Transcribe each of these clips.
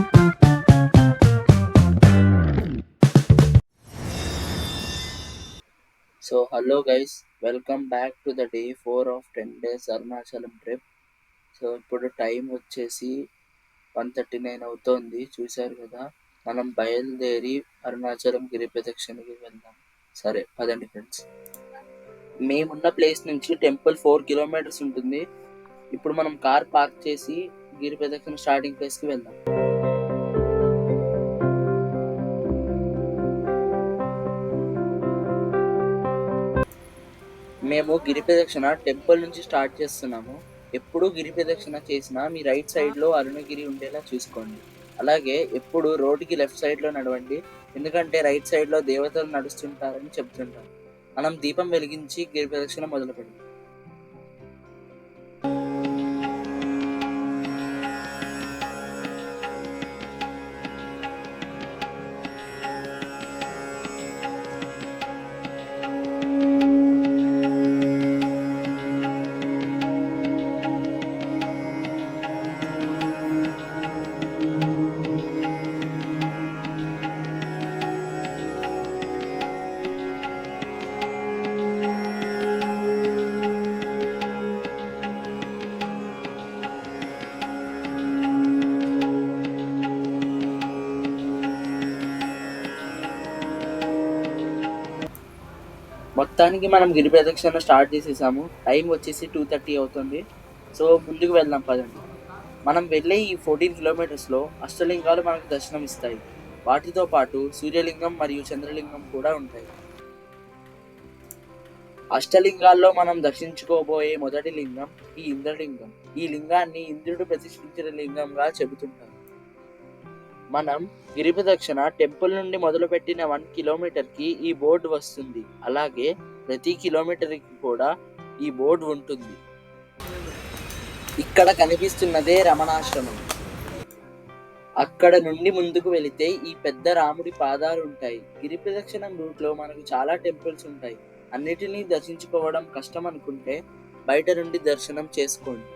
So hello guys, welcome back to the day 4 of 10 days Arunachalam trip. So ఇప్పుడు time వచ్చేసి 1:39 అవుతోంది. చూశారు కదా, మనం బయలుదేరి అరుణాచలం గిరి ప్రదక్షిణకి వెళ్దాం. సరే పదండి ఫ్రెండ్స్. మేమున్న ప్లేస్ నుంచి టెంపుల్ 4 కిలోమీటర్స్ ఉంటుంది. ఇప్పుడు మనం కార్ పార్క్ చేసి గిరి ప్రదక్షిణ స్టార్టింగ్ ప్లేస్కి వెళ్దాం. మేము గిరి ప్రదక్షిణ టెంపుల్ నుంచి స్టార్ట్ చేస్తున్నాము. ఎప్పుడు గిరి ప్రదక్షిణ చేసినా మీ రైట్ సైడ్లో అరుణగిరి ఉండేలా చూసుకోండి. అలాగే ఎప్పుడు రోడ్డుకి లెఫ్ట్ సైడ్లో నడవండి, ఎందుకంటే రైట్ సైడ్లో దేవతలు నడుస్తుంటారని చెప్తుంటారు. మనం దీపం వెలిగించి గిరి ప్రదక్షిణ మొదలు పెడదాం. మొత్తానికి మనం గిరి ప్రదక్షిణ స్టార్ట్ చేసేసాము. టైం వచ్చేసి 2:30 అవుతుంది. సో ముందుకు వెళ్దాం పదండి. మనం వెళ్ళే ఈ 14 కిలోమీటర్స్లో అష్టలింగాలు మనకు దర్శనం ఇస్తాయి. వాటితో పాటు సూర్యలింగం మరియు చంద్రలింగం కూడా ఉంటాయి. అష్టలింగాల్లో మనం దర్శించుకోబోయే మొదటి లింగం ఈ ఇంద్రలింగం. ఈ లింగాన్ని ఇంద్రుడు ప్రతిష్ఠించిన లింగంగా చెబుతుంటారు. మనం గిరి ప్రదక్షిణ టెంపుల్ నుండి మొదలుపెట్టిన 1 కిలోమీటర్కి ఈ బోర్డు వస్తుంది. అలాగే ప్రతి కిలోమీటర్కి కూడా ఈ బోర్డు ఉంటుంది. ఇక్కడ కనిపిస్తున్నదే రమణాశ్రమం. అక్కడ నుండి ముందుకు వెళితే ఈ పెద్ద రాముడి పాదాలు ఉంటాయి. గిరి ప్రదక్షిణం రూట్లో మనకు చాలా టెంపుల్స్ ఉంటాయి. అన్నిటినీ దర్శించుకోవడం కష్టం అనుకుంటే బయట నుండి దర్శనం చేసుకోండి.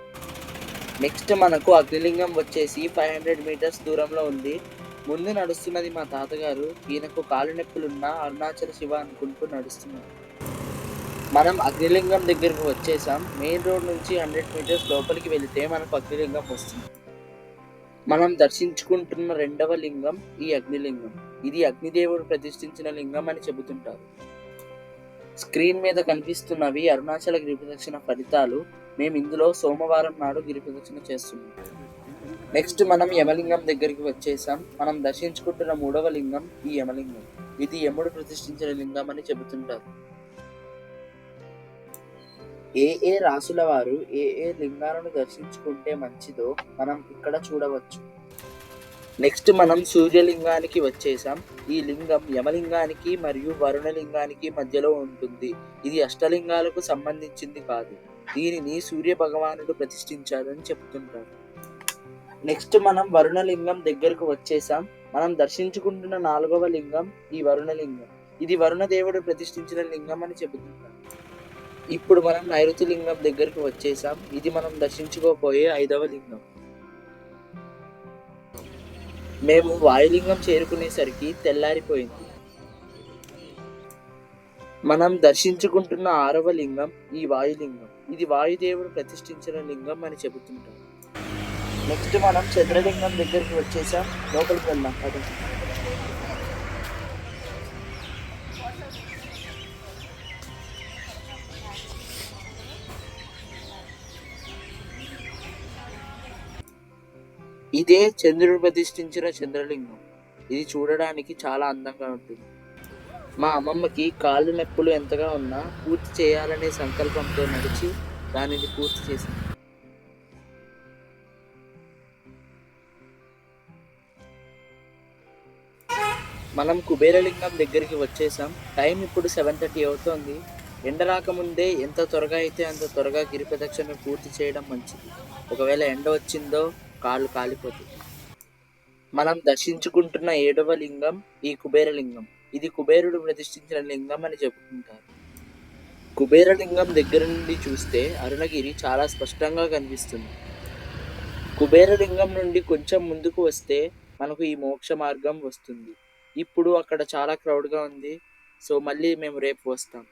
నెక్స్ట్ మనకు అగ్నిలింగం వచ్చేసి 500 మీటర్స్ దూరంలో ఉంది. ముందు నడుస్తున్నది మా తాతగారు. ఈయనకు కాలు నొప్పులున్న అరుణాచల శివ అనుకుంటూ నడుస్తున్నారు. మనం అగ్నిలింగం దగ్గరకు వచ్చేసాం. మెయిన్ రోడ్ నుంచి 100 మీటర్స్ లోపలికి వెళితే మనకు అగ్నిలింగం వస్తుంది. మనం దర్శించుకుంటున్న రెండవ లింగం ఈ అగ్నిలింగం. ఇది అగ్నిదేవుడు ప్రతిష్ఠించిన లింగం అని చెబుతుంటారు. స్క్రీన్ మీద కనిపిస్తున్నవి అరుణాచల గిరి ప్రదక్షిణ ఫలితాలు. మేము ఇందులో సోమవారం నాడు గిరి ప్రదక్షిణ చేస్తున్నాం. నెక్స్ట్ మనం యమలింగం దగ్గరికి వచ్చేసాం. మనం దర్శించుకుంటున్న మూడవ లింగం ఈ యమలింగం. ఇది యముడు ప్రతిష్ఠించిన లింగం అని చెబుతుంటారు. ఏ రాసుల వారు ఏ లింగాలను దర్శించుకుంటే మంచిదో మనం ఇక్కడ చూడవచ్చు. నెక్స్ట్ మనం సూర్యలింగానికి వచ్చేసాం. ఈ లింగం యమలింగానికి మరియు వరుణలింగానికి మధ్యలో ఉంటుంది. ఇది అష్టలింగాలకు సంబంధించింది కాదు. దీనిని సూర్య భగవానుడు ప్రతిష్ఠించాడని చెప్తుంటారు. నెక్స్ట్ మనం వరుణలింగం దగ్గరకు వచ్చేసాం. మనం దర్శించుకుంటున్న 4వ లింగం ఈ వరుణలింగం. ఇది వరుణదేవుడు ప్రతిష్ఠించిన లింగం అని చెబుతుంటారు. ఇప్పుడు మనం నైరుతి లింగం దగ్గరకు వచ్చేసాం. ఇది మనం దర్శించుకోపోయే 5వ లింగం. మేము వాయులింగం చేరుకునేసరికి తెల్లారిపోయింది. మనం దర్శించుకుంటున్న 6వ లింగం ఈ వాయులింగం. ఇది వాయుదేవుడు ప్రతిష్ఠించిన లింగం అని చెబుతుంటారు. నెక్స్ట్ మనం చంద్రలింగం దగ్గరికి వచ్చేసాం. లోపలికి వెళ్దాం పదండి. ఇదే చంద్రుడు ప్రతిష్ఠించిన చంద్రలింగం. ఇది చూడడానికి చాలా అందంగా ఉంటుంది. మా అమ్మమ్మకి కాళ్ళు నొప్పులు ఎంతగా ఉన్నా పూర్తి చేయాలనే సంకల్పంతో నడిచి దానిని పూర్తి చేసింది. మనం కుబేరలింగం దగ్గరికి వచ్చేసాం. టైం ఇప్పుడు 7:30 అవుతోంది. ఎండ రాకముందే ఎంత త్వరగా అయితే అంత త్వరగా గిరి ప్రదక్షిణ పూర్తి చేయడం మంచిది. ఒకవేళ ఎండ వచ్చిందో కాళ్ళు కాలిపోతాయి. మనం దర్శించుకుంటున్న 7వ లింగం ఈ కుబేరలింగం. ఇది కుబేరుడు ప్రతిష్ఠించిన లింగం అని చెప్పుకుంటారు. కుబేరలింగం దగ్గర నుండి చూస్తే అరుణగిరి చాలా స్పష్టంగా కనిపిస్తుంది. కుబేరలింగం నుండి కొంచెం ముందుకు వస్తే మనకు ఈ మోక్ష మార్గం వస్తుంది. ఇప్పుడు అక్కడ చాలా క్రౌడ్గా ఉంది. సో మళ్ళీ మేము రేపు వస్తాం.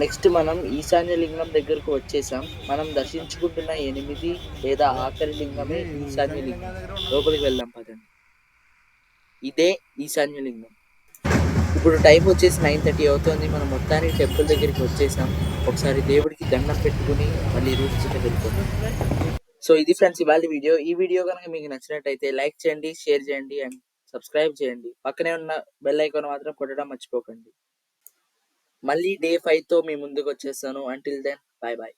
నెక్స్ట్ మనం ఈశాన్య లింగం దగ్గరకు వచ్చేసాం. మనం దర్శించుకుంటున్న 8 లేదా ఆఖరి లింగమే ఈశాన్య లింగం. లోపలికి వెళ్దాం పదండి. ఇదే ఈశాన్య లింగం. ఇప్పుడు టైం వచ్చేసి 9:30 అవుతుంది. మనం మొత్తానికి టెంపుల్ దగ్గరికి వచ్చేసాం. ఒకసారి దేవుడికి దండం పెట్టుకుని మళ్ళీ రూమ్స్కి వెళ్ళిపోతాం. సో ఇది ఫ్రెండ్స్ ఇవాళ వీడియో. ఈ వీడియో కనుక మీకు నచ్చినట్టయితే లైక్ చేయండి, షేర్ చేయండి అండ్ సబ్స్క్రైబ్ చేయండి. పక్కనే ఉన్న బెల్ ఐకాన్ మాత్రం కొట్టడం మర్చిపోకండి. మళ్ళీ డే 5తో మీ ముందుకు వచ్చేస్తాను. Until then bye by.